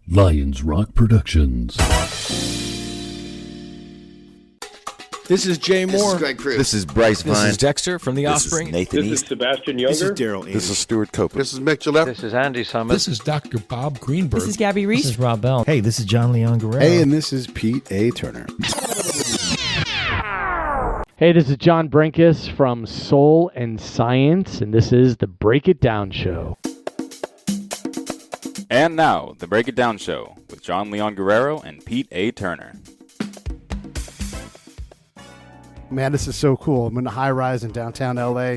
Lions Rock Productions. This is Jay Moore. This is Greg Cruz. This is Bryce Vine. This is Dexter from The Offspring. This is Nathan This East. is Sebastian Younger. This is Daryl Ames. This is Stuart Copeland. This is Mick Gillette. This is Andy Summers. This is Dr. Bob Greenberg. This is Gabby Reese. This is Rob Bell. Hey, this is John Leon Guerrero. Hey, and this is Pete A. Turner. Hey, this is John Brenkus from Soul and Science, and this is the Break It Down Show. And now, the Break It Down Show with John Leon Guerrero and Pete A. Turner. Man, this is so cool. I'm in a high rise in downtown LA.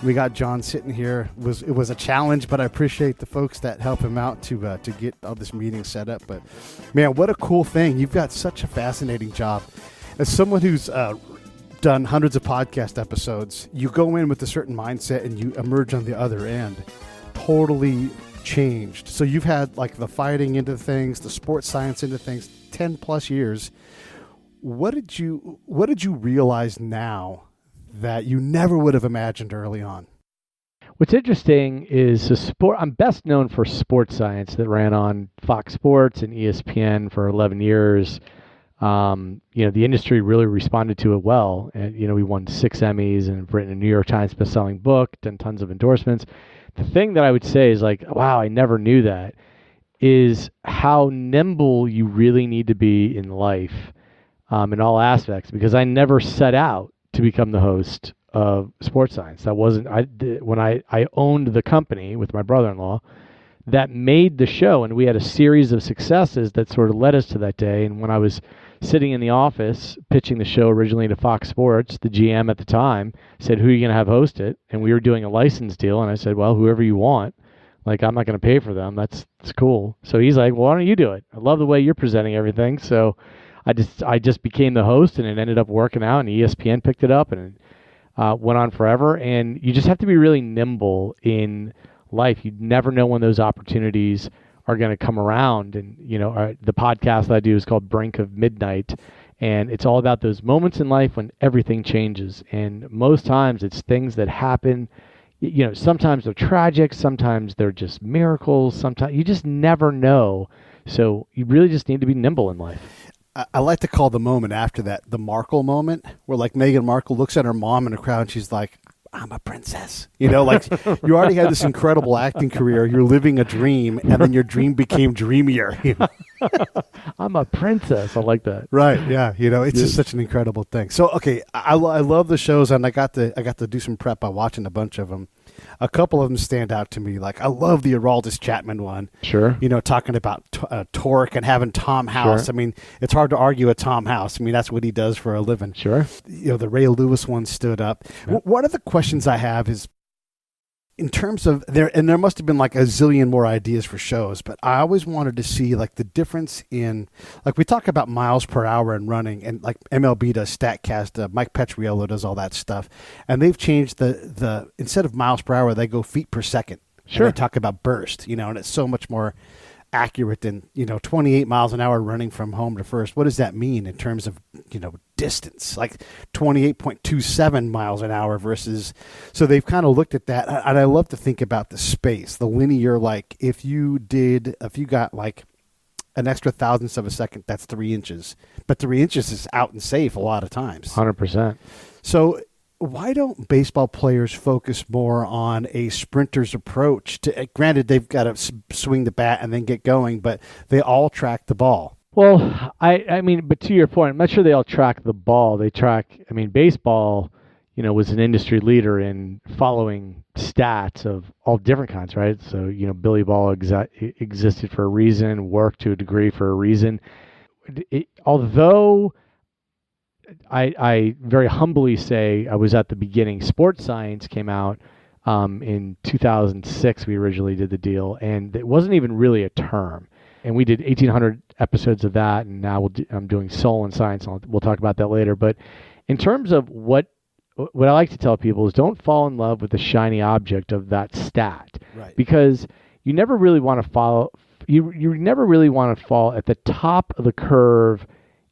We got John sitting here. It was a challenge, but I appreciate the folks that help him out to get all this meeting set up. But man, what a cool thing. You've got such a fascinating job. As someone who's done hundreds of podcast episodes, you go in with a certain mindset and you emerge on the other end totally changed. So you've had like the fighting into things, the sports science into things, 10 plus years. What did you realize now that you never would have imagined early on? What's interesting is I'm best known for sports science that ran on Fox Sports and ESPN for 11 years. The industry really responded to it well. And, we won 6 Emmys and have written a New York Times bestselling book, done tons of endorsements. The thing that I would say is like, wow, I never knew that, is how nimble you really need to be in life. In all aspects, because I never set out to become the host of Sports Science. That wasn't when I owned the company with my brother-in-law that made the show, and we had a series of successes that sort of led us to that day. And when I was sitting in the office pitching the show originally to Fox Sports, the GM at the time said, "Who are you going to have host it?" And we were doing a license deal, and I said, "Well, whoever you want. Like, I'm not going to pay for them. That's cool." So he's like, "Well, why don't you do it? I love the way you're presenting everything." So I just became the host, and it ended up working out, and ESPN picked it up, and it went on forever. And you just have to be really nimble in life. You never know when those opportunities are going to come around. And, the podcast that I do is called Brink of Midnight, and it's all about those moments in life when everything changes. And most times it's things that happen. Sometimes they're tragic, sometimes they're just miracles, sometimes you just never know. So you really just need to be nimble in life. I like to call the moment after that the Markle moment, where like Meghan Markle looks at her mom in the crowd and she's like, "I'm a princess." You already had this incredible acting career. You're living a dream, and then your dream became dreamier. I'm a princess. I like that. Right? Yeah. It's just such an incredible thing. So, okay, I love the shows, and I got to do some prep by watching a bunch of them. A couple of them stand out to me. Like, I love the Aroldis Chapman one. Sure. Talking about torque and having Tom House. Sure. I mean, it's hard to argue with Tom House. I mean, that's what he does for a living. Sure. The Ray Lewis one stood up. Yeah. One of the questions I have is, in terms of there must have been like a zillion more ideas for shows, but I always wanted to see like the difference in, like, we talk about miles per hour and running, and like MLB does StatCast, Mike Petriello does all that stuff, and they've changed the instead of miles per hour, they go feet per second. Sure. And they talk about burst, and it's so much more accurate than 28 miles an hour running from home to first. What does that mean in terms of distance? Like 28.27 miles an hour versus. So they've kind of looked at that, and I love to think about the space, the linear. Like if you got like an extra thousandths of a second, that's 3 inches, but 3 inches is out and safe a lot of times. 100%. So why don't baseball players focus more on a sprinter's approach to, granted, they've got to swing the bat and then get going, but they all track the ball? Well, I mean, but to your point, I'm not sure they all track the ball. They track, baseball, was an industry leader in following stats of all different kinds, right? So, Billy Ball existed for a reason, worked to a degree for a reason. Although I very humbly say I was at the beginning. Sports Science came out in 2006. We originally did the deal, and it wasn't even really a term. And we did 1,800 episodes of that, and now I'm doing Soul and Science. We'll talk about that later. But in terms of what I like to tell people is, don't fall in love with the shiny object of that stat, right? Because you never really want to follow. You never really want to fall at the top of the curve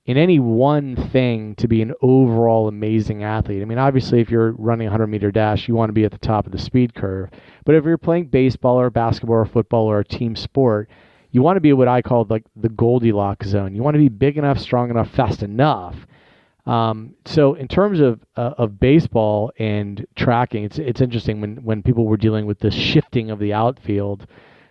in any one thing to be an overall amazing athlete. I mean, obviously, if you're running a 100-meter dash, you want to be at the top of the speed curve. But if you're playing baseball or basketball or football or a team sport, You want to be what I call like the Goldilocks zone. You want to be big enough, strong enough, fast enough. So in terms of baseball and tracking, it's interesting when people were dealing with the shifting of the outfield,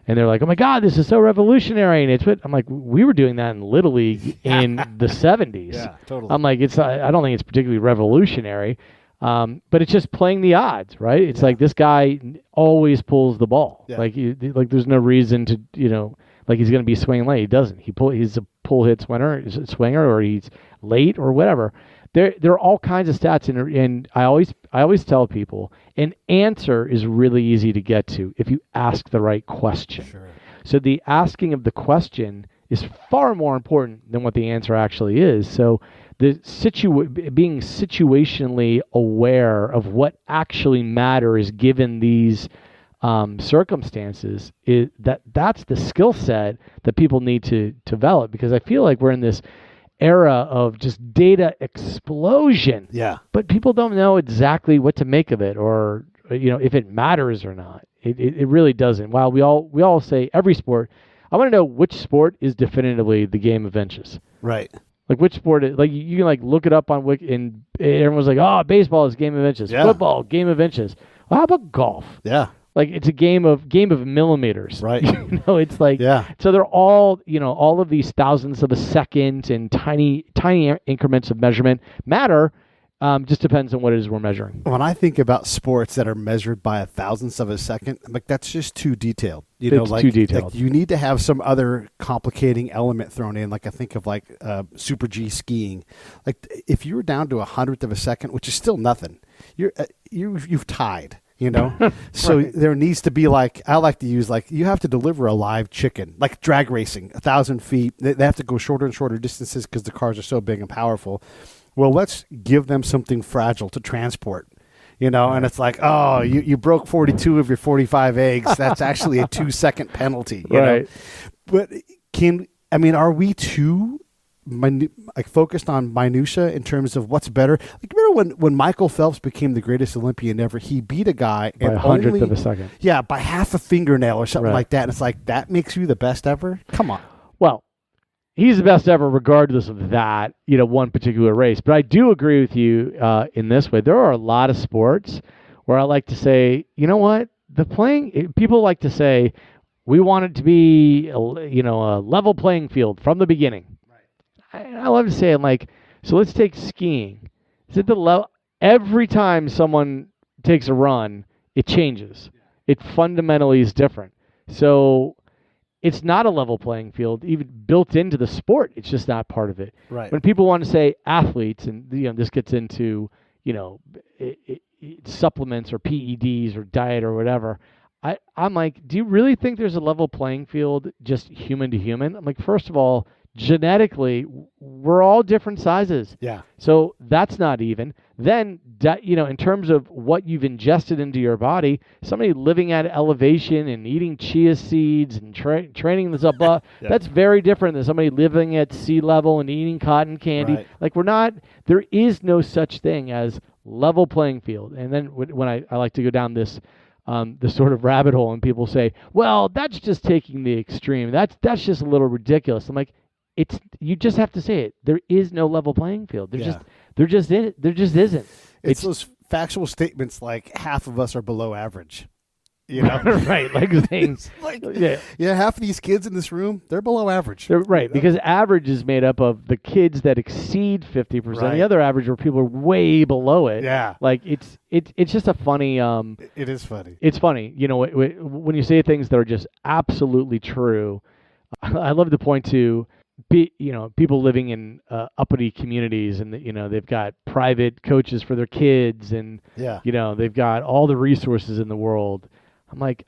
and they're like, "Oh my God, this is so revolutionary!" And I'm like, we were doing that in Little League in the '70s. Yeah, totally. I'm like, I don't think it's particularly revolutionary, but it's just playing the odds, right? It's like this guy always pulls the ball. Yeah. Like there's no reason to like he's going to be swinging late. He doesn't. He's a pull hit swinger, or he's late or whatever. There are all kinds of stats, and I always tell people an answer is really easy to get to if you ask the right question. Sure. So the asking of the question is far more important than what the answer actually is. So the being situationally aware of what actually matters given these circumstances that's the skill set that people need to develop, because I feel like we're in this era of just data explosion. Yeah. But people don't know exactly what to make of it, or if it matters or not. It really doesn't. While we all say every sport, I want to know which sport is definitively the game of inches. Right. Like which sport is, like you can like look it up on Wiki, and everyone's like, "Oh, baseball is game of inches. Yeah. Football, game of inches." Well, how about golf? Yeah. Like it's a game of millimeters. Right. It's like, Yeah. so they're all, all of these thousandths of a second and tiny increments of measurement matter. Just depends on what it is we're measuring. When I think about sports that are measured by a thousandth of a second, I'm like, that's just too detailed. It's too detailed. Like you need to have some other complicating element thrown in. Like I think of like Super G skiing. Like if you were down to a hundredth of a second, which is still nothing, you've tied. So Right. There needs to be like, I like to use like, you have to deliver a live chicken, like drag racing, 1,000 feet. They have to go shorter and shorter distances because the cars are so big and powerful. Well, let's give them something fragile to transport, and it's like, oh, you broke 42 of your 45 eggs. That's actually a 2-second penalty, you know? But are we too focused on minutia in terms of what's better? Like, remember when Michael Phelps became the greatest Olympian ever? He beat a guy By a hundredth of a second. Yeah, by half a fingernail or something Right. like that. And it's like, that makes you the best ever? Come on. Well, he's the best ever regardless of that, one particular race. But I do agree with you in this way. There are a lot of sports where I like to say, you know what? People like to say, we want it to be, a level playing field from the beginning. I love to say, I'm like, so let's take skiing. Is it the level? Every time someone takes a run, it changes. It fundamentally is different. So it's not a level playing field, even built into the sport. It's just not part of it. Right. When people want to say athletes, and this gets into supplements or PEDs or diet or whatever, I'm like, do you really think there's a level playing field just human to human? I'm like, first of all, genetically, we're all different sizes. Yeah. So that's not even. Then, in terms of what you've ingested into your body, somebody living at elevation and eating chia seeds and training this up, that's very different than somebody living at sea level and eating cotton candy. Right. Like there is no such thing as level playing field. And then when I like to go down this sort of rabbit hole, and people say, well, that's just taking the extreme. That's just a little ridiculous. I'm like, you just have to say it. There is no level playing field. There just isn't. It's those factual statements like half of us are below average. Right, like things. Half of these kids in this room, they're below average. They're right, because average is made up of the kids that exceed 50%. Right. The other average where people are way below it. Yeah. Like it's just a funny. It is funny. It's funny, when you say things that are just absolutely true. I love to point to people living in uppity communities, and they've got private coaches for their kids, and they've got all the resources in the world. I'm like,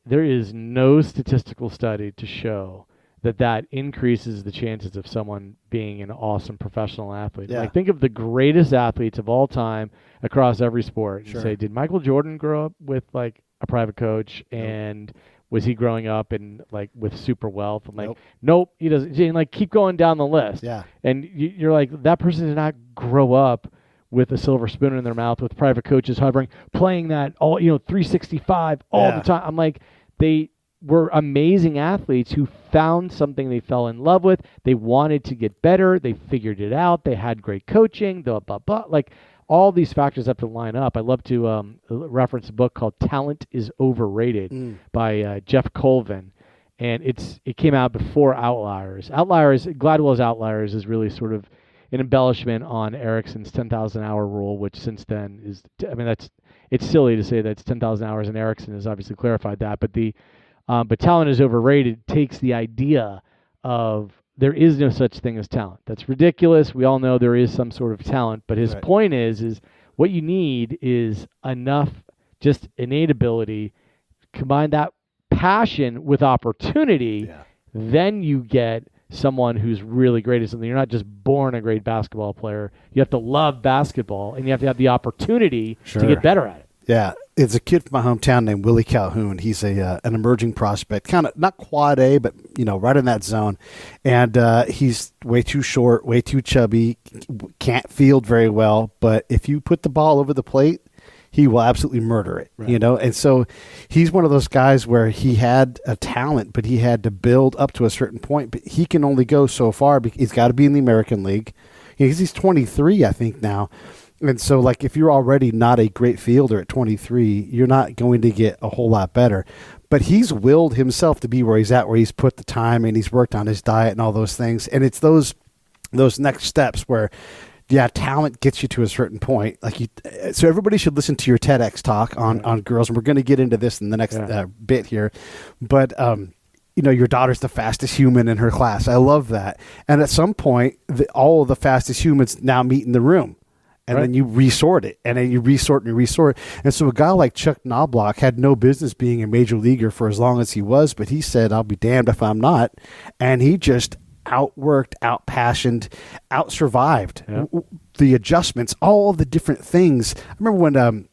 there is no statistical study to show that increases the chances of someone being an awesome professional athlete. Yeah. Like, think of the greatest athletes of all time across every sport, and say, did Michael Jordan grow up with like a private coach, and was he growing up in like with super wealth? I'm like, nope, he doesn't. And like, keep going down the list. Yeah. And you're like, that person did not grow up with a silver spoon in their mouth, with private coaches hovering, playing that all 365 all the time. I'm like, they were amazing athletes who found something they fell in love with. They wanted to get better. They figured it out. They had great coaching, blah, blah, blah. Like, all these factors have to line up. I love to reference a book called Talent is Overrated by Jeff Colvin. And it came out before Outliers. Gladwell's Outliers is really sort of an embellishment on Erickson's 10,000 hour rule, which since then is, it's silly to say that it's 10,000 hours, and Erickson has obviously clarified that. But Talent is Overrated takes the idea of there is no such thing as talent. That's ridiculous. We all know there is some sort of talent, but his point is what you need is enough just innate ability, combine that passion with opportunity, then you get someone who's really great at something. You're not just born a great basketball player. You have to love basketball, and you have to have the opportunity to get better at it. Yeah, it's a kid from my hometown named Willie Calhoun. He's an emerging prospect, kind of not quad A, but right in that zone. And he's way too short, way too chubby, can't field very well. But if you put the ball over the plate, he will absolutely murder it. Right. And so he's one of those guys where he had a talent, but he had to build up to a certain point. But he can only go so far because he's got to be in the American League. He's 23, I think, now. And so, like, if you're already not a great fielder at 23, you're not going to get a whole lot better. But he's willed himself to be where he's at, where he's put the time and he's worked on his diet and all those things. And it's those next steps where, talent gets you to a certain point. So everybody should listen to your TEDx talk on girls, and we're going to get into this in the next bit here. But your daughter's the fastest human in her class. I love that. And at some point, all of the fastest humans now meet in the room. And then you resort it, and then you resort and you resort. And so a guy like Chuck Knobloch had no business being a major leaguer for as long as he was, but he said, I'll be damned if I'm not. And he just outworked, outpassioned, outsurvived the adjustments, all the different things. I remember when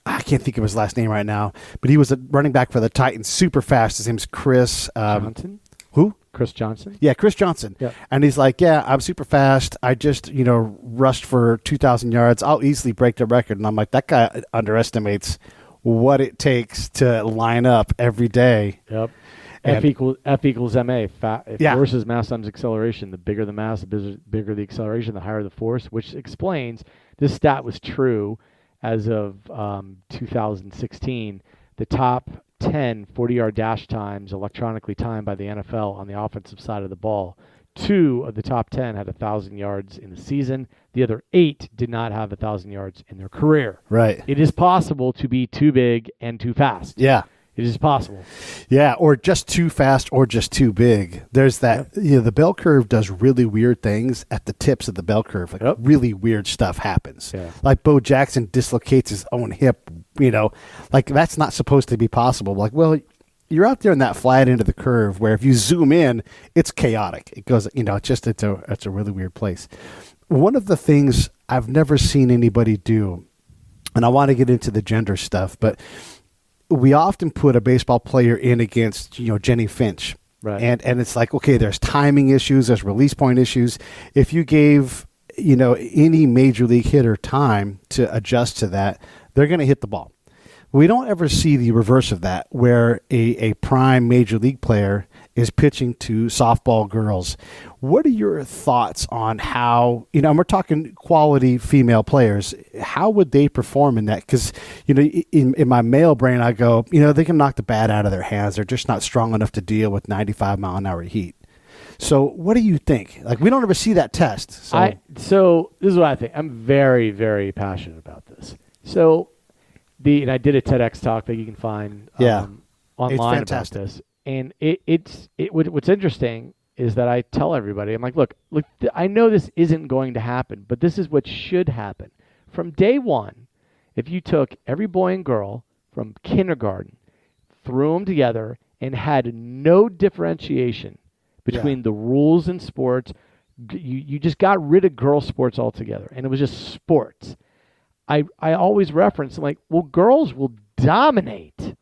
I can't think of his last name right now, but he was a running back for the Titans, super fast. His name's Chris Johnson? Who? Chris Johnson? Yeah, Chris Johnson. Yeah. And he's like, I'm super fast. I just, rushed for 2,000 yards. I'll easily break the record. And I'm like, that guy underestimates what it takes to line up every day. Yep. And F equals MA. Force is mass times acceleration. The bigger the mass, the bigger the acceleration, the higher the force, which explains this stat was true as of 2016. The top 10 40-yard dash times electronically timed by the NFL on the offensive side of the ball. 2 of the top 10 had 1,000 yards in the season. The other 8 did not have 1,000 yards in their career. Right. It is possible to be too big and too fast. Yeah. It is possible. Yeah, or just too fast or just too big. There's that, the bell curve does really weird things at the tips of the bell curve. Really weird stuff happens. Yeah. Like Bo Jackson dislocates his own hip, that's not supposed to be possible. You're out there in that flat end of the curve where if you zoom in, it's chaotic. It goes, it's a really weird place. One of the things I've never seen anybody do, and I want to get into the gender stuff, but we often put a baseball player in against, Jenny Finch. Right. And it's like, okay, there's timing issues, there's release point issues. If you gave, any major league hitter time to adjust to that, they're going to hit the ball. We don't ever see the reverse of that, where a prime major league player is pitching to softball girls. What are your thoughts on how, we're talking quality female players, how would they perform in that? Because, in my male brain, I go, they can knock the bat out of their hands. They're just not strong enough to deal with 95-mile-an-hour heat. So what do you think? We don't ever see that test. So this is what I think. I'm very, very passionate about this. So and I did a TEDx talk that you can find online about this. And what's interesting is that I tell everybody, I'm like, look, I know this isn't going to happen, but this is what should happen. From day one, if you took every boy and girl from kindergarten, threw them together, and had no differentiation between the rules in sports, you just got rid of girl sports altogether, and it was just sports. I always reference, I'm like, well, girls will dominate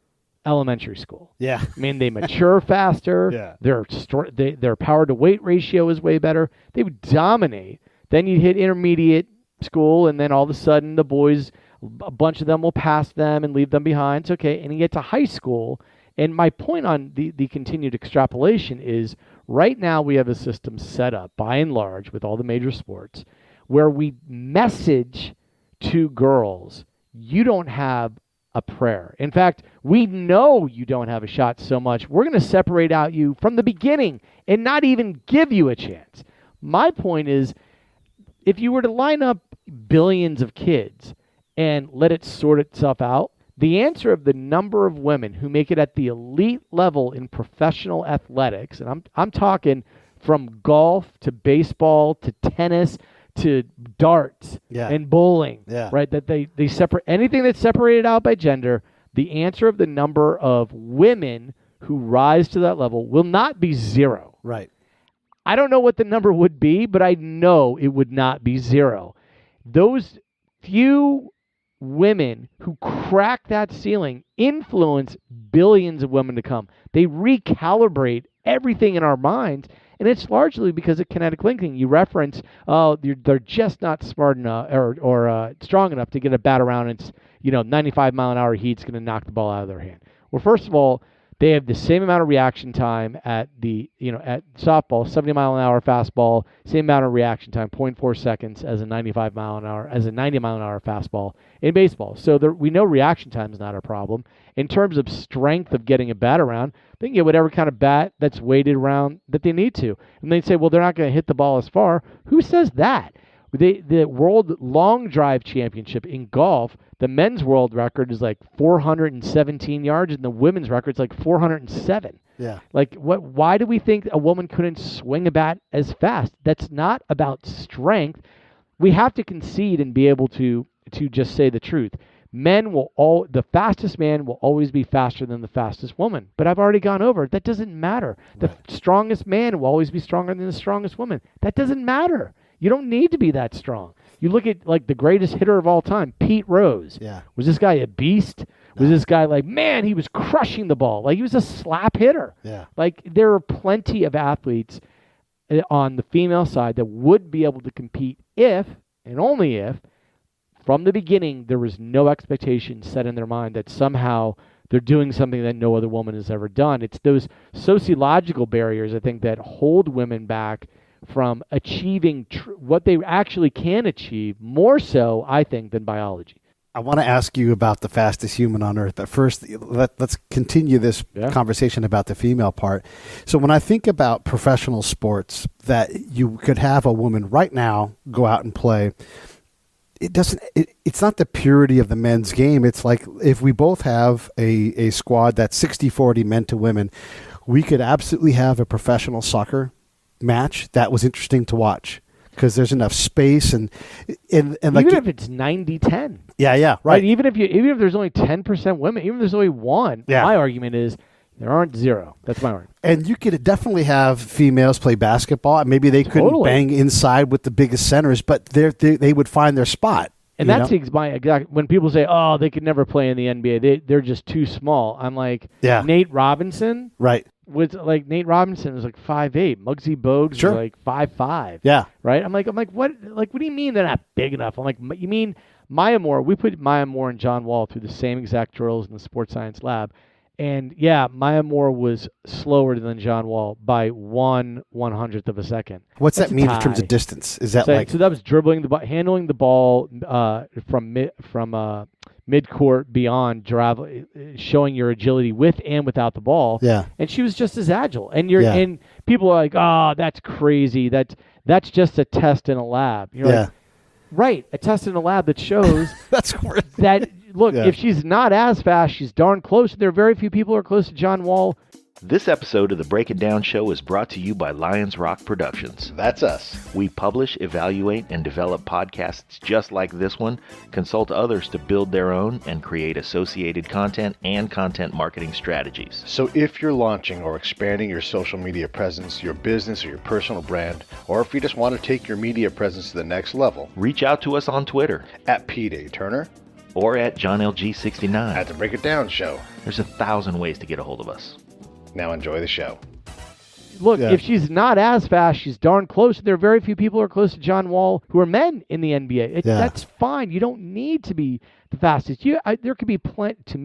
elementary school. Yeah. I mean, they mature faster. Yeah. Their power to weight ratio is way better. They would dominate. Then you hit intermediate school, and then all of a sudden the boys, a bunch of them will pass them and leave them behind. It's okay. And you get to high school, And my point on the continued extrapolation is right now we have a system set up by and large with all the major sports where we message to girls, you don't have a prayer. In fact, we know you don't have a shot so much, we're going to separate out you from the beginning and not even give you a chance. My point is, if you were to line up billions of kids and let it sort itself out, the answer of the number of women who make it at the elite level in professional athletics, and I'm talking from golf to baseball to tennis to darts and bowling, right? That they separate anything that's separated out by gender. The answer of the number of women who rise to that level will not be zero. Right. I don't know what the number would be, but I know it would not be zero. Those few women who crack that ceiling influence billions of women to come. They recalibrate everything in our minds, and it's largely because of kinetic linking. You reference, they're just not smart enough or strong enough to get a bat around. It's 95 mile an hour heat's going to knock the ball out of their hand. Well, first of all, they have the same amount of reaction time at at softball, 70 mile an hour fastball, same amount of reaction time, 0.4 seconds as a 95 mile an hour, as a 90 mile an hour fastball in baseball. So we know reaction time is not a problem. In terms of strength of getting a bat around, they can get whatever kind of bat that's weighted around that they need to. And they say, well, they're not going to hit the ball as far. Who says that? The World Long Drive Championship in golf, the men's world record is like 417 yards, and the women's record is like 407. Yeah. Like, why do we think a woman couldn't swing a bat as fast? That's not about strength. We have to concede and be able to just say the truth. The fastest man will always be faster than the fastest woman. But I've already gone over it. That doesn't matter. The strongest man will always be stronger than the strongest woman. That doesn't matter. You don't need to be that strong. You look at like the greatest hitter of all time, Pete Rose. Yeah. Was this guy a beast? No. Was this guy like, man, he was crushing the ball. Like he was a slap hitter. Yeah. Like there are plenty of athletes on the female side that would be able to compete if, and only if, from the beginning there was no expectation set in their mind that somehow they're doing something that no other woman has ever done. It's those sociological barriers, I think, that hold women back from achieving what they actually can achieve, more so, I think, than biology. I want to ask you about the fastest human on Earth, but first, let's continue this conversation about the female part. So when I think about professional sports, that you could have a woman right now go out and play, it's not the purity of the men's game. It's like if we both have a squad that's 60-40 men to women, we could absolutely have a professional soccer match that was interesting to watch because there's enough space and like even if it's 90-10. Yeah, right. Even if there's only 10% women, even if there's only one, my argument is there aren't zero. That's my argument. And you could definitely have females play basketball. Maybe they couldn't bang inside with the biggest centers, but they would find their spot. And that's my exact. When people say, "Oh, they could never play in the NBA. They're just too small," I'm like, Nate Robinson, right? Nate Robinson was like 5'8". Muggsy Bogues was like 5'5". Yeah, right. I'm like, what? Like, what do you mean they're not big enough? I'm like, you mean Maya Moore? We put Maya Moore and John Wall through the same exact drills in the sports science lab. And Maya Moore was slower than John Wall by 1/100th of a second. What's that mean in terms of distance? Is that so that was dribbling the ball, handling the ball from midcourt beyond, showing your agility with and without the ball. Yeah. And she was just as agile. And and people are like, "Oh, that's crazy. That's just a test in a lab." You're like, right, a test in a lab that shows that's that. Look, if she's not as fast, she's darn close. There are very few people who are close to John Wall. This episode of the Break It Down Show is brought to you by Lions Rock Productions. That's us. We publish, evaluate, and develop podcasts just like this one, consult others to build their own, and create associated content and content marketing strategies. So if you're launching or expanding your social media presence, your business, or your personal brand, or if you just want to take your media presence to the next level, reach out to us on Twitter at Pete A. Turner or at JohnLG69 at the Break It Down Show. There's 1,000 ways to get a hold of us. Now enjoy the show. Look, if she's not as fast, she's darn close. There are very few people who are close to John Wall who are men in the NBA. That's fine. You don't need to be the fastest. There could be plenty, to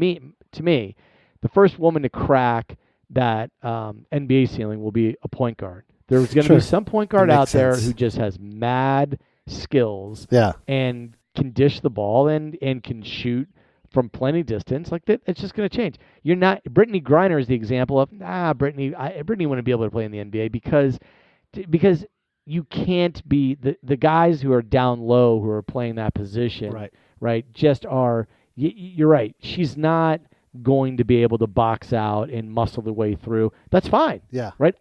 me, the first woman to crack that NBA ceiling will be a point guard. There's going to be some point guard out there who just has mad skills and can dish the ball and can shoot from plenty distance. Like that, it's just going to change. You're not Brittany Griner is the example of Brittany wouldn't be able to play in the NBA because you can't be the guys who are down low who are playing that position. Right. Just are. You're right. She's not going to be able to box out and muscle the way through. That's fine. Yeah. Right.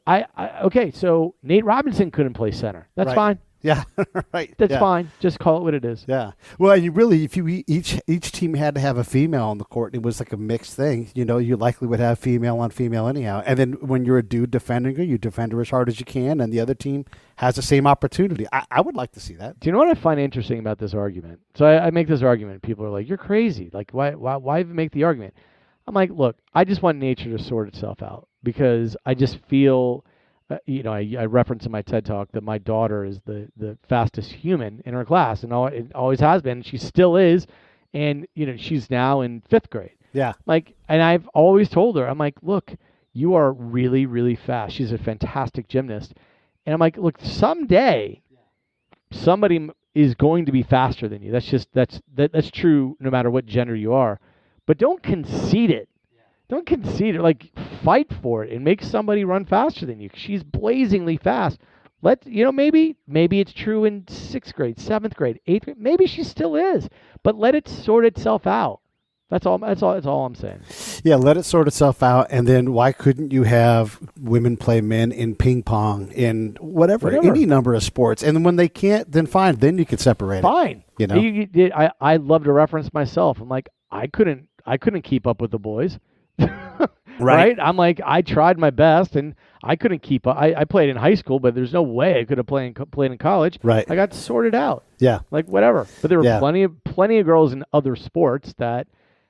Okay. So Nate Robinson couldn't play center. That's fine. Yeah. Right. That's fine. Just call it what it is. Yeah. Well, you really, if you each team had to have a female on the court, it was like a mixed thing. You know, you likely would have female on female anyhow. And then when you're a dude defending her, you defend her as hard as you can, and the other team has the same opportunity. I would like to see that. Do you know what I find interesting about this argument? So I make this argument. People are like, "You're crazy. Like, why even make the argument?" I'm like, look, I just want nature to sort itself out because I just feel, I reference in my TED Talk that my daughter is the fastest human in her class, and it always has been. She still is, and she's now in 5th grade. Yeah. And I've always told her, I'm like, look, you are really, really fast. She's a fantastic gymnast, and I'm like, look, someday somebody is going to be faster than you. That's true no matter what gender you are. But don't concede it. Don't concede it. Like, fight for it and make somebody run faster than you. She's blazingly fast. Maybe it's true in 6th grade, 7th grade, 8th grade. Maybe she still is. But let it sort itself out. That's all I'm saying. Yeah, let it sort itself out. And then why couldn't you have women play men in ping pong, in whatever. Any number of sports? And when they can't, then fine. Then you can separate fine. it. I love to reference myself. I'm like, I couldn't keep up with the boys. Right? I'm like, I tried my best and I couldn't keep up. I played in high school, but there's no way I could have played in college. Right. I got sorted out. Yeah. Like whatever. But there were plenty of girls in other sports that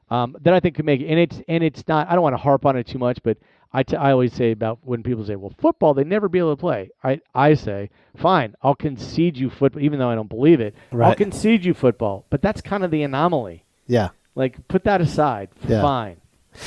I think could make it. And it's not, I don't want to harp on it too much, but I always say about when people say, well, football, they'd never be able to play. I say, fine, I'll concede you football, even though I don't believe it. Right. I'll concede you football. But that's kind of the anomaly. Yeah. Like, put that aside. Yeah. Fine.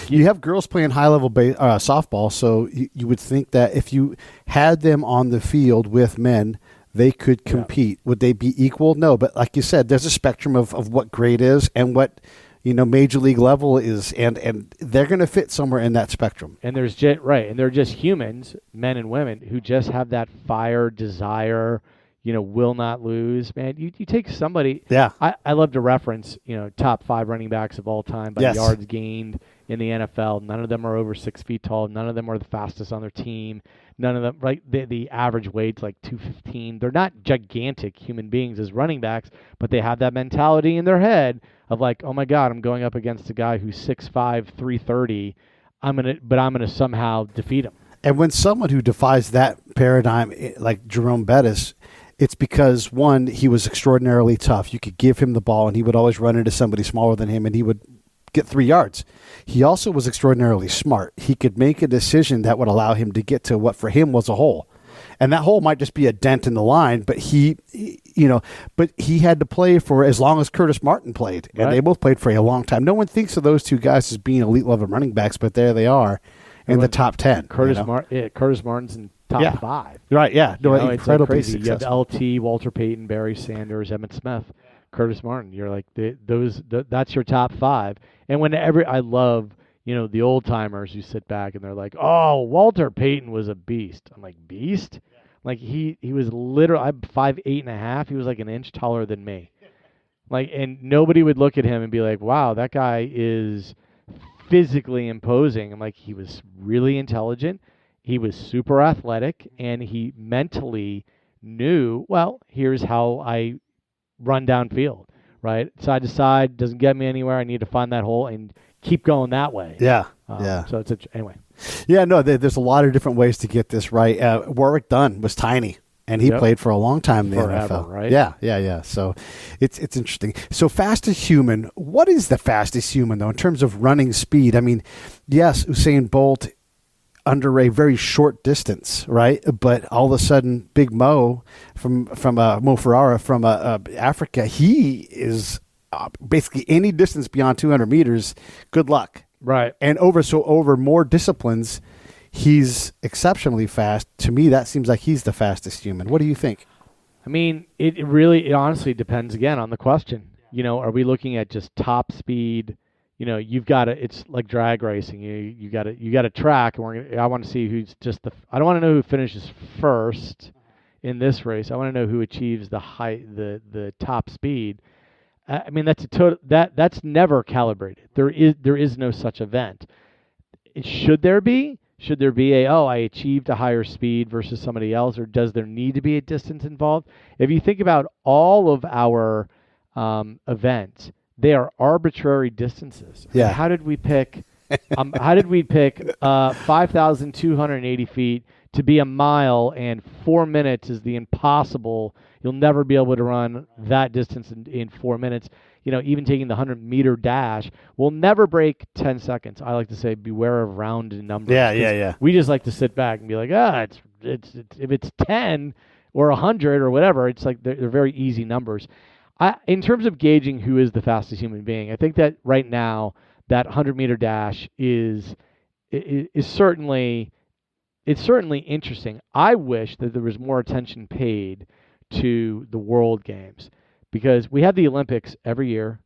You have girls playing high-level softball, so you would think that if you had them on the field with men, they could compete. Yeah. Would they be equal? No, but like you said, there's a spectrum of what grade is and what major league level is, and they're going to fit somewhere in that spectrum. And and they're just humans, men and women, who just have that fire, desire, will not lose. Man, you take somebody. Yeah. I love to reference, top 5 running backs of all time by yards gained in the NFL. None of them are over 6 feet tall. None of them are the fastest on their team. None of them, right? The average weight's like 215. They're not gigantic human beings as running backs, but they have that mentality in their head of like, oh my God, I'm going up against a guy who's 6'5", 330. I'm gonna somehow defeat him. And when someone who defies that paradigm, like Jerome Bettis, it's because, one, he was extraordinarily tough. You could give him the ball, and he would always run into somebody smaller than him, and he would get 3 yards. He also was extraordinarily smart. He could make a decision that would allow him to get to what for him was a hole. And that hole might just be a dent in the line, but he had to play for as long as Curtis Martin played, and they both played for a long time. No one thinks of those two guys as being elite level running backs, but there they are in the top 10. Curtis Martin's in top 5. Right, yeah. No, incredibly crazy. successful. You have LT, Walter Payton, Barry Sanders, Emmitt Smith, Curtis Martin. You're like, that's your top 5. And I love, the old timers who sit back and they're like, oh, Walter Payton was a beast. I'm like, beast? Yeah. Like he was literally, I'm 5'8.5". He was like an inch taller than me. Like, and nobody would look at him and be like, wow, that guy is physically imposing. I'm like, he was really intelligent. He was super athletic, and he mentally knew, well, here's how I run downfield, right? Side to side, doesn't get me anywhere. I need to find that hole and keep going that way. Yeah, So anyway. Yeah, no, there's a lot of different ways to get this right. Warwick Dunn was tiny, and he played for a long time in the NFL. Right? Yeah. So it's interesting. So fastest human, what is the fastest human, though, in terms of running speed? I mean, yes, Usain Bolt under a very short distance, right? But all of a sudden, Big Mo from Mo Farah from Africa, he is basically any distance beyond 200 meters. Good luck. Right. And over more disciplines, he's exceptionally fast. To me, that seems like he's the fastest human. What do you think? I mean, it honestly depends again on the question. Are we looking at just top speed? It's like drag racing. You got a track, and I want to see who's I don't want to know who finishes first in this race. I want to know who achieves the top speed. I mean, that's never calibrated. There is no such event. Should there be? Should there be I achieved a higher speed versus somebody else, or does there need to be a distance involved? If you think about all of our events, they are arbitrary distances. Yeah. How did we pick 5,280 feet to be a mile, and 4 minutes is the impossible? You'll never be able to run that distance in 4 minutes. Even taking the 100-meter dash will never break 10 seconds. I like to say, beware of round numbers. Yeah. We just like to sit back and be like, it's if it's 10 or 100 or whatever, it's like they're very easy numbers. In terms of gauging who is the fastest human being, I think that right now that 100-meter dash is certainly interesting. I wish that there was more attention paid to the World Games, because we have the Olympics every year.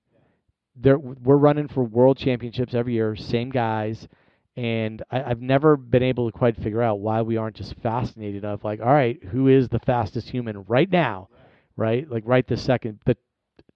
We're running for World Championships every year, same guys, and I've never been able to quite figure out why we aren't just fascinated of like, all right, who is the fastest human right now, right? Like right this second. The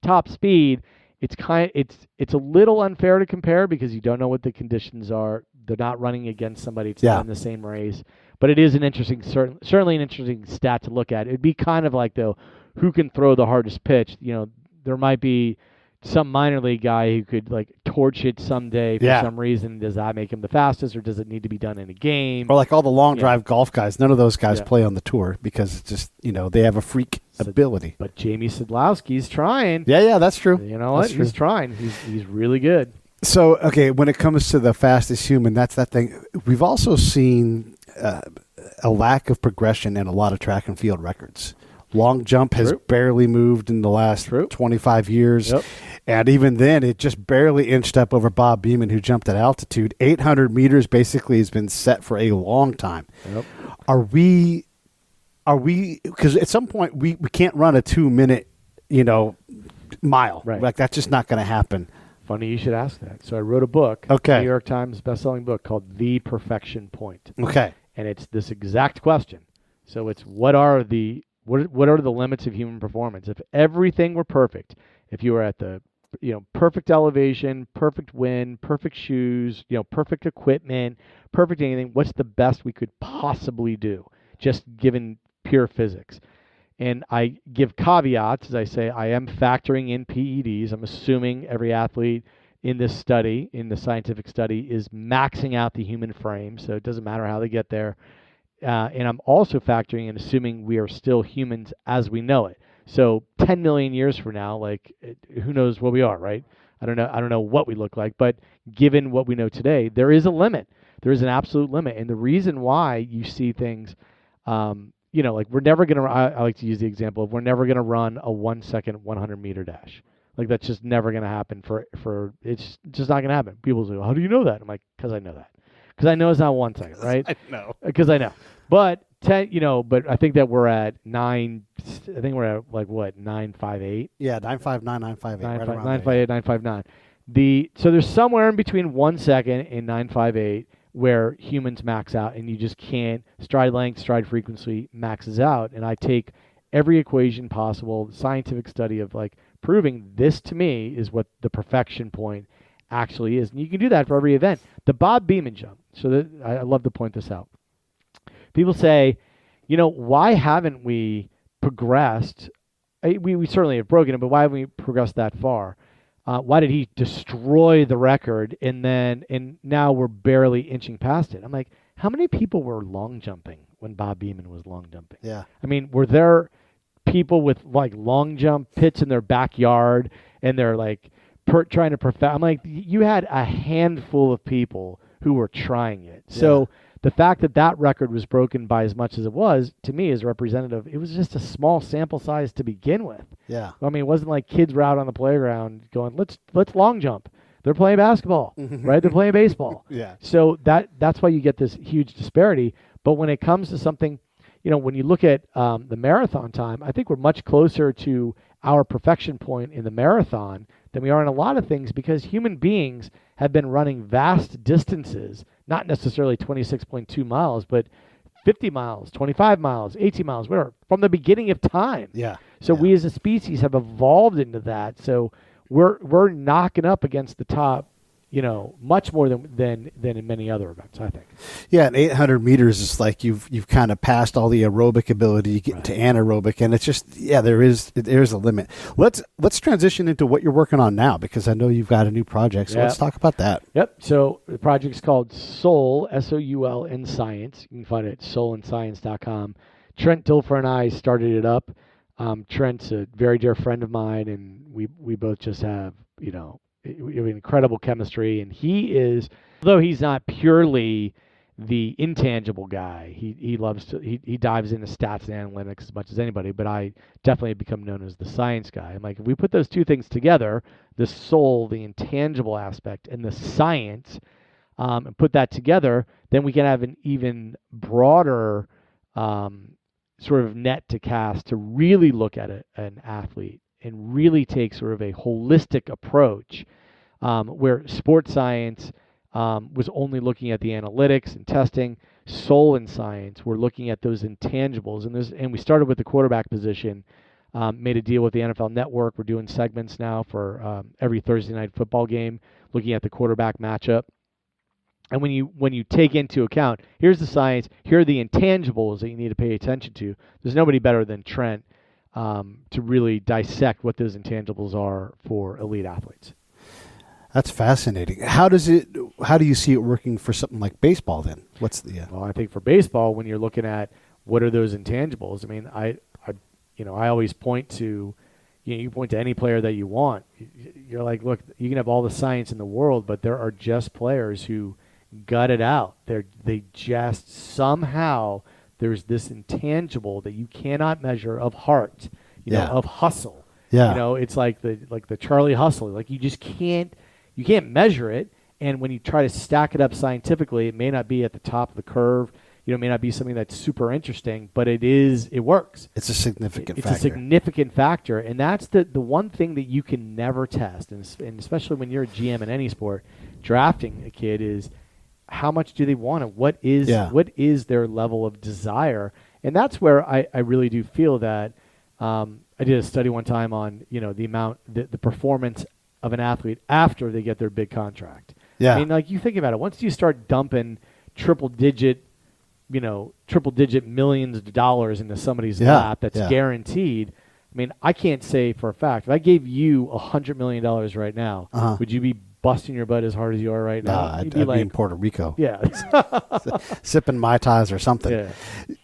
top speed, it's a little unfair to compare because you don't know what the conditions are. They're not running against somebody. It's not in the same race. But it is an interesting, certainly an interesting stat to look at. It'd be kind of like, though, who can throw the hardest pitch? There might be some minor league guy who could like torch it someday for some reason. Does that make him the fastest, or does it need to be done in a game? Or like all the long drive golf guys. None of those guys play on the tour because it's just they have a freak ability. But Jamie Sadlowski's trying. Yeah, that's true. You know what? He's trying. He's really good. So when it comes to the fastest human, that's that thing. We've also seen a lack of progression in a lot of track and field records. Long jump has barely moved in the last 25 years. Yep. And even then, it just barely inched up over Bob Beamon, who jumped at altitude. 800 meters basically has been set for a long time. Yep. Are we, because at some point we can't run a 2-minute, mile. Right. Like that's just not going to happen. Funny you should ask that. So I wrote a book, New York Times best-selling book called The Perfection Point. Okay. And it's this exact question. So it's what are the limits of human performance? If everything were perfect, if you were at the perfect elevation, perfect wind, perfect shoes, perfect equipment, perfect anything, what's the best we could possibly do, just given pure physics? And I give caveats, as I say, I am factoring in PEDs. I'm assuming every athlete in this study, in the scientific study, is maxing out the human frame, so it doesn't matter how they get there. And I'm also factoring in assuming we are still humans as we know it. So 10 million years from now, who knows what we are, right? I don't know what we look like, but given what we know today, there is a limit. There is an absolute limit. And the reason why you see things, we're never going to, I like to use the example of we're never going to run a 1 second 100-meter dash. Like that's just never going to happen it's just not going to happen. People say, how do you know that? I'm like, because I know that. Because I know it's not 1 second, right? I know. Because I know. But but I think that we're at 9. I think we're at 958. Yeah, 959, 958. 958, 959. So there's somewhere in between 1 second and 958 where humans max out, and you just can't. Stride length, stride frequency maxes out, and I take every equation possible, scientific study of proving this to me is what the perfection point actually is, and you can do that for every event. The Bob Beamon jump. So I love to point this out. People say, why haven't we progressed? We certainly have broken it, but why haven't we progressed that far? Why did he destroy the record and now we're barely inching past it? I'm like, how many people were long jumping when Bob Beamon was long jumping? Yeah. I mean, were there people with long jump pits in their backyard and they're trying to perfect? I'm like, you had a handful of people who were trying it. Yeah. So the fact that record was broken by as much as it was, to me, is representative. It was just a small sample size to begin with. Yeah. I mean, it wasn't like kids were out on the playground going, let's long jump. they're playing basketball, right? They're playing baseball. Yeah. So that's why you get this huge disparity. But when it comes to something, when you look at the marathon time, I think we're much closer to our perfection point in the marathon than we are in a lot of things, because human beings have been running vast distances, not necessarily 26.2 miles, but 50 miles, 25 miles, 18 miles, whatever, from the beginning of time. Yeah. So we as a species have evolved into that. So we're knocking up against the top, much more than in many other events, I think. Yeah, and 800 meters is like you've kind of passed all the aerobic ability, you get into anaerobic, and it's just there is a limit. Let's transition into what you're working on now, because I know you've got a new project. So let's talk about that. Yep. So the project's called Soul, Soul in Science. You can find it at soulinscience.com. Trent, Dilfer, and I started it up. Trent's a very dear friend of mine, and we both just have we have incredible chemistry, and he is, although he's not purely the intangible guy, he loves to he dives into stats and analytics as much as anybody, but I definitely have become known as the science guy. I'm like, if we put those two things together, the soul, the intangible aspect, and the science, and put that together, then we can have an even broader sort of net to cast to really look at an athlete and really take sort of a holistic approach, where sports science was only looking at the analytics and testing. Soul in Science, we're looking at those intangibles. And we started with the quarterback position, made a deal with the NFL Network. We're doing segments now for every Thursday night football game, looking at the quarterback matchup. And when you take into account, here's the science, here are the intangibles that you need to pay attention to. There's nobody better than Trent to really dissect what those intangibles are for elite athletes. That's fascinating. How do you see it working for something like baseball then? Well, I think for baseball, when you're looking at what are those intangibles, I mean, I always point to, you point to any player that you want. You're like, look, you can have all the science in the world, but there are just players who gut it out. They just somehow, there's this intangible that you cannot measure of heart, of hustle. Yeah. It's like the Charlie hustle. Like you just can't measure it. And when you try to stack it up scientifically, it may not be at the top of the curve. It may not be something that's super interesting, but it works. It's a significant factor. It's a significant factor. And that's the one thing that you can never test. And especially when you're a GM in any sport, drafting a kid is how much do they want it? What is their level of desire? And that's where I really do feel that I did a study one time on, the performance of an athlete after they get their big contract. Yeah. I mean, like you think about it, once you start dumping triple digit millions of dollars into somebody's lap that's guaranteed. I mean, I can't say for a fact, if I gave you $100 million right now, would you be busting your butt as hard as you are right now? I'd be in Puerto Rico. Yeah. Sipping Mai Tais or something.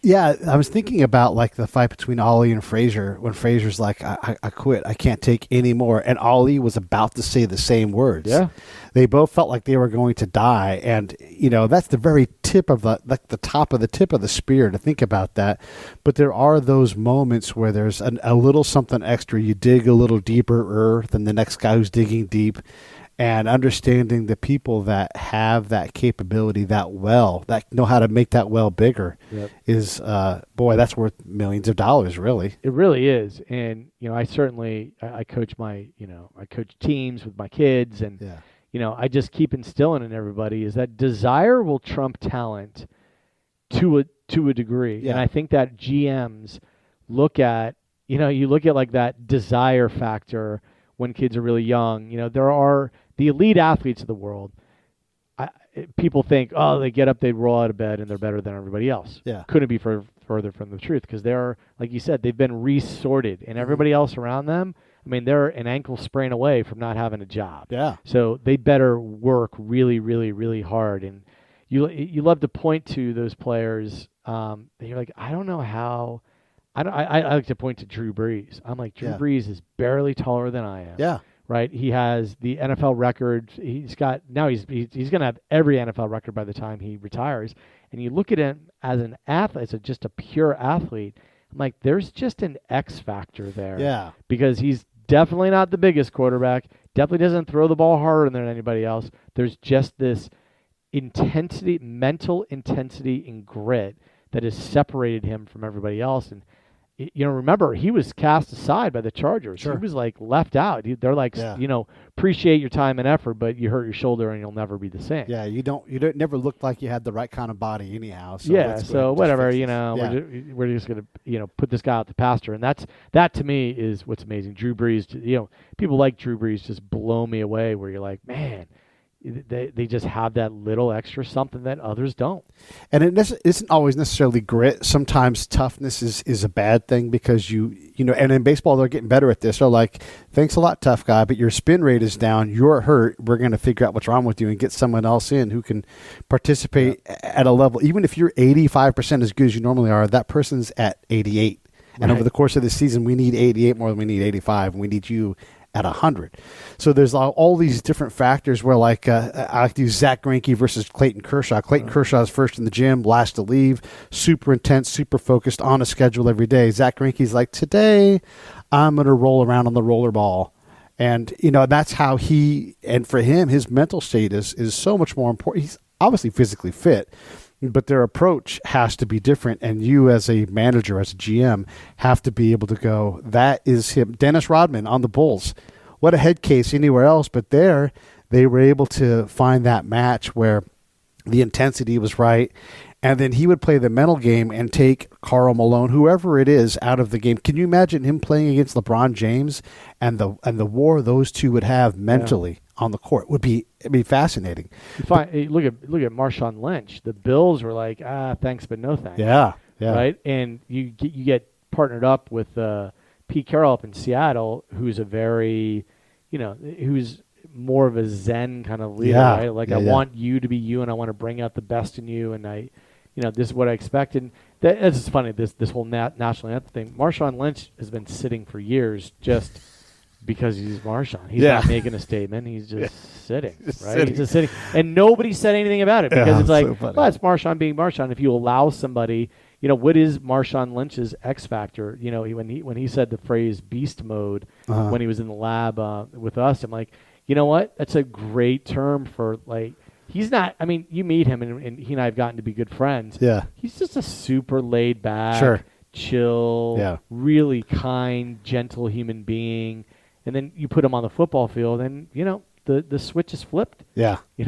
Yeah, I was thinking about like the fight between Ali and Frazier when Frazier's like, I quit. I can't take any more. And Ali was about to say the same words. Yeah. They both felt like they were going to die. And, that's the very tip of the top of the tip of the spear to think about that. But there are those moments where there's a little something extra. You dig a little deeper than the next guy who's digging deep. And understanding the people that have that capability, that know how to make that well bigger, is, that's worth millions of dollars, really. It really is. And, I certainly, I coach I coach teams with my kids, and, I just keep instilling in everybody is that desire will trump talent to a degree. Yeah. And I think that GMs look at, you look at like that desire factor when kids are really young. There are the elite athletes of the world. People think, they get up, they roll out of bed, and they're better than everybody else. Yeah. Couldn't be further from the truth, because they're, like you said, they've been resorted, and everybody else around them, I mean, they're an ankle sprain away from not having a job. Yeah. So they better work really, really, really hard. And you love to point to those players. And you're like, I don't know how. I like to point to Drew Brees. I'm like, Drew Brees is barely taller than I am. Yeah. Right. He has the NFL record. He's going to have every NFL record by the time he retires. And you look at him as an athlete, just a pure athlete. I'm like, there's just an X factor there. Yeah. Because he's definitely not the biggest quarterback. Definitely doesn't throw the ball harder than anybody else. There's just this intensity, mental intensity and grit that has separated him from everybody else. And remember, he was cast aside by the Chargers. Sure. He was like left out. They're like, appreciate your time and effort, but you hurt your shoulder and you'll never be the same. Yeah, you don't never looked like you had the right kind of body anyhow. So So whatever, we're just gonna put this guy out the pasture, and that to me is what's amazing. Drew Brees, people like Drew Brees just blow me away. Where you're like, man, they just have that little extra something that others don't. And it isn't always necessarily grit. Sometimes toughness is a bad thing because and in baseball they're getting better at this. They're like, thanks a lot, tough guy, but your spin rate is down. You're hurt. We're going to figure out what's wrong with you and get someone else in who can participate at a level. Even if you're 85% as good as you normally are, that person's at 88. And over the course of the season, we need 88 more than we need 85, and we need you at 100. So there's all these different factors where, like, I like to use Zach Greinke versus Clayton Kershaw. Clayton Kershaw is first in the gym, last to leave, super intense, super focused, on a schedule every day. Zach Greinke's like, today I'm going to roll around on the roller ball. And, that's how and for him, his mental state is so much more important. He's obviously physically fit, but their approach has to be different. And you as a manager, as a GM, have to be able to go, that is him. Dennis Rodman on the Bulls. What a head case anywhere else. But there, they were able to find that match where the intensity was right. And then he would play the mental game and take Karl Malone, whoever it is, out of the game. Can you imagine him playing against LeBron James and the war those two would have mentally on the court? It'd be fascinating. Look at Marshawn Lynch. The Bills were like, thanks but no thanks. Yeah. Right, and you get partnered up with Pete Carroll up in Seattle, who's a very, who's more of a Zen kind of leader, right? Like, I want you to be you, and I want to bring out the best in you, and this is what I expected. It's just funny, this whole national anthem thing. Marshawn Lynch has been sitting for years just because he's Marshawn. He's not making a statement. He's just sitting, right? He's just sitting. And nobody said anything about it because it's like, it's Marshawn being Marshawn. If you allow somebody, what is Marshawn Lynch's X factor? When he said the phrase beast mode when he was in the lab with us, I'm like, you know what? That's a great term for, like, he's not, you meet him and he and I have gotten to be good friends. Yeah. He's just a super laid back, chill, really kind, gentle human being. And then you put him on the football field and, the switch is flipped. Yeah. He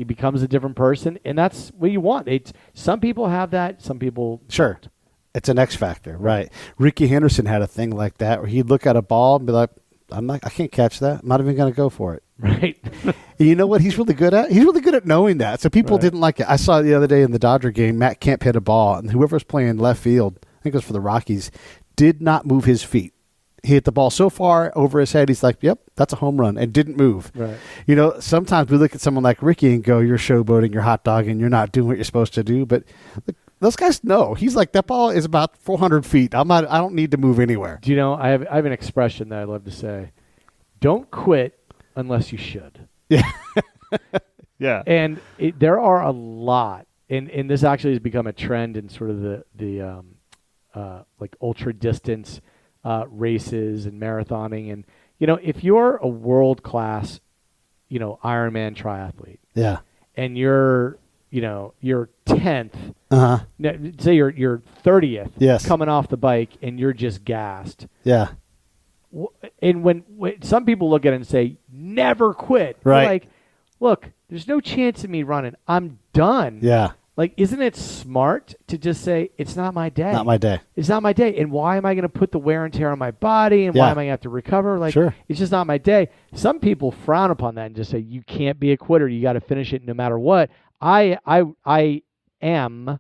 becomes a different person, and that's what you want. Some people have that, some people don't. It's an X factor, right? Ricky Henderson had a thing like that where he'd look at a ball and be like, I can't catch that. I'm not even going to go for it. Right. You know what he's really good at? He's really good at knowing that. So people didn't like it. I saw it the other day in the Dodger game. Matt Kemp hit a ball, and whoever's playing left field, I think it was for the Rockies, did not move his feet. He hit the ball so far over his head, he's like, yep, that's a home run, and didn't move. Right. Sometimes we look at someone like Ricky and go, you're showboating, you're hot dogging, you're not doing what you're supposed to do. But those guys know. He's like, that ball is about 400 feet. I don't need to move anywhere. Do you know, I have an expression that I love to say. Don't quit unless you should. Yeah. Yeah. And there are a lot, and this actually has become a trend in sort of the like ultra distance races and marathoning. And, if you're a world-class, Ironman triathlete. Yeah. And you're 10th. Uh-huh. Say you're 30th. Yes. Coming off the bike and you're just gassed. Yeah. And when some people look at it and say, never quit. Right. They're like, look, there's no chance of me running. I'm done. Yeah. Like, isn't it smart to just say, it's not my day? Not my day. It's not my day. And why am I going to put the wear and tear on my body? And why am I going to have to recover? Like, it's just not my day. Some people frown upon that and just say, you can't be a quitter. You got to finish it no matter what. I am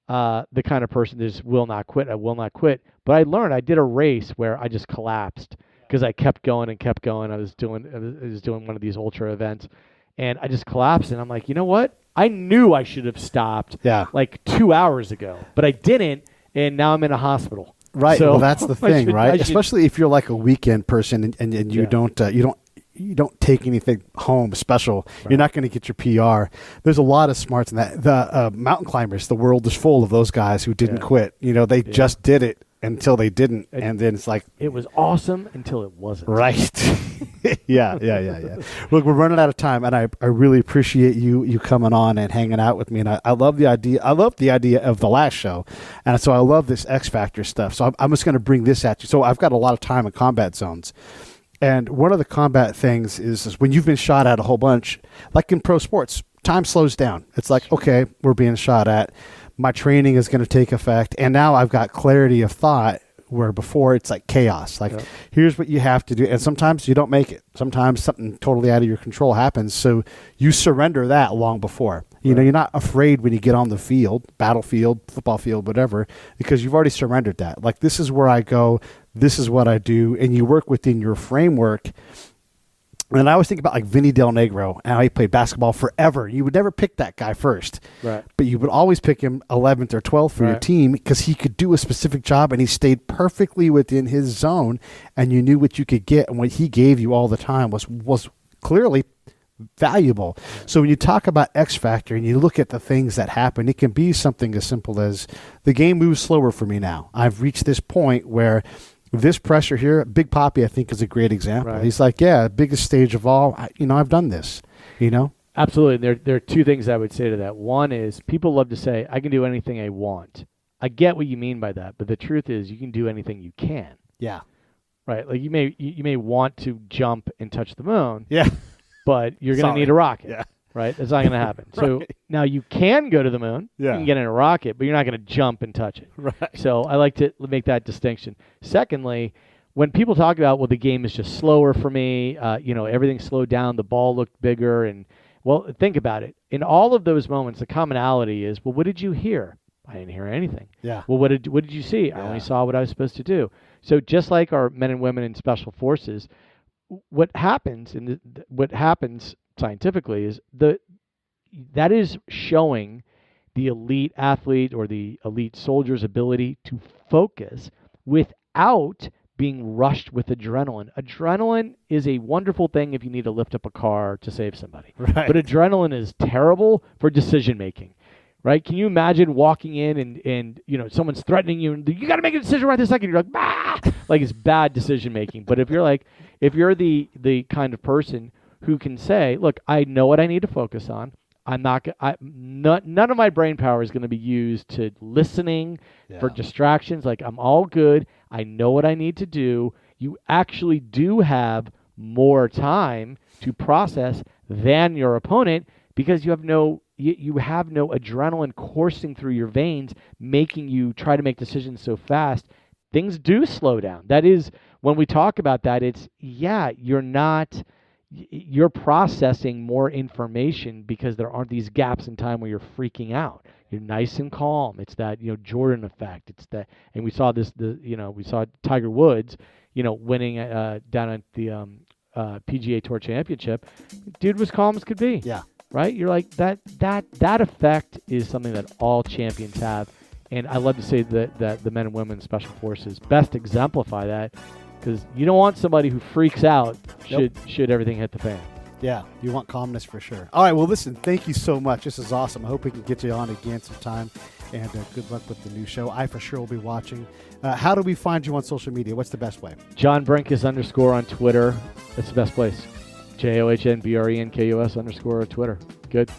the kind of person that just will not quit. I will not quit. But I learned. I did a race where I just collapsed because I kept going and kept going. I was doing one of these ultra events, and I just collapsed. And I'm like, you know what? I knew I should have stopped like 2 hours ago, but I didn't, and now I'm in a hospital. Right. So well, that's the thing, right? Especially if you're like a weekend person and you don't take anything home special. Right. You're not going to get your PR. There's a lot of smarts in that. The mountain climbers, the world is full of those guys who didn't quit. They just did it until they didn't, and then it's like it was awesome until it wasn't. Right. Yeah. Look, we're running out of time, and I really appreciate you coming on and hanging out with me. And I love the idea. I love the idea of the last show, and so I love this X Factor stuff. So I'm just going to bring this at you. So I've got a lot of time in combat zones, and one of the combat things is when you've been shot at a whole bunch, like in pro sports, time slows down. It's like, okay, we're being shot at. My training is going to take effect, and now I've got clarity of thought. Where before it's like chaos, like here's what you have to do, and sometimes you don't make it. Sometimes something totally out of your control happens, so you surrender that long before. You know, you're not afraid when you get on the field, battlefield, football field, whatever, because you've already surrendered that. Like, this is where I go, this is what I do, and you work within your framework. And I always think about like Vinny Del Negro and how he played basketball forever. You would never pick that guy first, right? But you would always pick him 11th or 12th for your team because he could do a specific job and he stayed perfectly within his zone, and you knew what you could get, and what he gave you all the time was clearly valuable. So when you talk about X Factor and you look at the things that happen, it can be something as simple as the game moves slower for me now. I've reached this point where this pressure here, Big Papi, I think, is a great example. Right. He's like, yeah, biggest stage of all. I've done this, Absolutely. There are two things I would say to that. One is people love to say, I can do anything I want. I get what you mean by that, but the truth is you can do anything you can. Yeah. Right? Like you may want to jump and touch the moon. Yeah. But you're going to need a rocket. Yeah. Right? That's not going to happen. So now you can go to the moon. Yeah. You can get in a rocket, but you're not going to jump and touch it. Right. So I like to make that distinction. Secondly, when people talk about, well, the game is just slower for me, everything slowed down, the ball looked bigger, and, well, think about it. In all of those moments, the commonality is, well, what did you hear? I didn't hear anything. Yeah. Well, what did you see? I only saw what I was supposed to do. So just like our men and women in special forces, what happens scientifically is that is showing the elite athlete or the elite soldier's ability to focus without being rushed with adrenaline. Adrenaline is a wonderful thing if you need to lift up a car to save somebody. Right. But adrenaline is terrible for decision making. Right? Can you imagine walking in and someone's threatening you and you got to make a decision right this second? You're like, bah! Like, it's bad decision making. But if you're the kind of person who can say, look, I know what I need to focus on. None of my brain power is going to be used to listening for distractions. Like, I'm all good. I know what I need to do. You actually do have more time to process than your opponent because you have no adrenaline coursing through your veins, making you try to make decisions so fast. Things do slow down. That is, when we talk about that, you're processing more information because there aren't these gaps in time where you're freaking out. You're nice and calm. It's that, Jordan effect. It's that, and we saw we saw Tiger Woods, winning down at the PGA Tour Championship. Dude was calm as could be. Yeah. Right? You're like, that effect is something that all champions have. And I love to say that the men and women in Special Forces best exemplify that, because you don't want somebody who freaks out should everything hit the fan. Yeah, you want calmness for sure. All right, well, listen, thank you so much. This is awesome. I hope we can get you on again sometime, and good luck with the new show. I for sure will be watching. How do we find you on social media? What's the best way? John Brenkus _ on Twitter. That's the best place. JOHNBRENKUS _ on Twitter. Good.